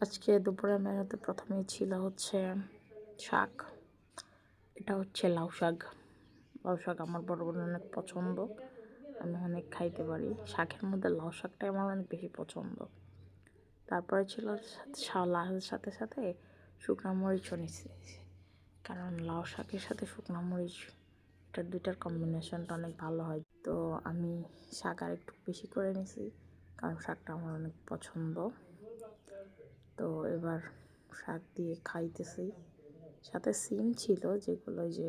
আজকে দুপুরের মেনুতে প্রথমেই ছিল হচ্ছে শাক। এটা হচ্ছে লাউ শাক। লাউ শাক আমার বড় অনেক পছন্দ, আমি অনেক খাইতে পারি। শাকের মধ্যে লাউ শাকটাই আমার অনেক বেশি পছন্দ। তারপরে ছিল লাউয়ের সাথে সাথে শুকনো মরিচও নিছি, কারণ লাউ শাকের সাথে শুকনো মরিচ এটার দুইটার কম্বিনেশনটা অনেক ভালো হয়। তো আমি শাক আর একটু বেশি করে নিছি, কারণ শাকটা আমার অনেক পছন্দ। তো এবার শাক দিয়ে খাইতেছি, সাথে সিম ছিল, যেগুলো যে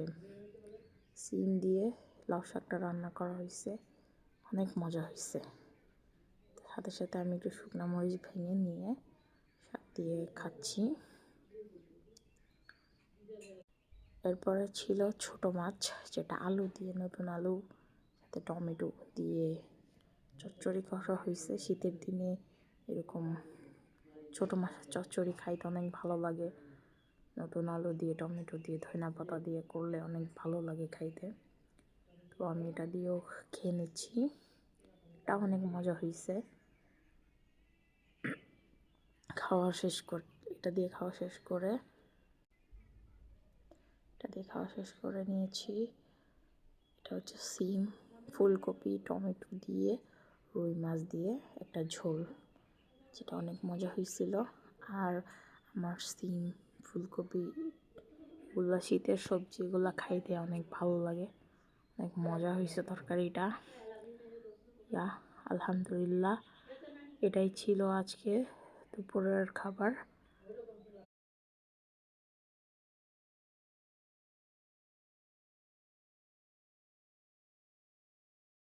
সিম দিয়ে লাউ শাকটা রান্না করা হয়েছে, অনেক মজা হয়েছে। সাথে সাথে আমি একটু শুকনো মরিচ ভেঙে নিয়ে শাক দিয়ে খাচ্ছি। এরপরে ছিল ছোট মাছ, যেটা আলু দিয়ে, নতুন আলু সাথে টমেটো দিয়ে চচ্চড়ি করা হয়েছে। শীতের দিনে এরকম ছোট মাছের চচ্চড়ি খাইতে অনেক ভালো লাগে। নতুন আলু দিয়ে, টমেটো দিয়ে, ধনিয়া পাতা দিয়ে করলে অনেক ভালো লাগে খাইতে। তো আমি এটা দিয়েও খেয়ে নিচ্ছি, এটা অনেক মজা হয়েছে। এটা দিয়ে খাওয়া শেষ করে নিয়েছি। এটা হচ্ছে সিম, ফুলকপি, টমেটো দিয়ে, রুই মাছ দিয়ে একটা ঝোল, যেটা অনেক মজা হয়েছিল। আর আমার সিম, ফুলকপি এগুলো শীতের সবজি, এগুলো খাইতে অনেক ভালো লাগে, অনেক মজা হয়েছে তরকারিটা। আলহামদুলিল্লাহ, এটাই ছিল আজকে দুপুরের খাবার।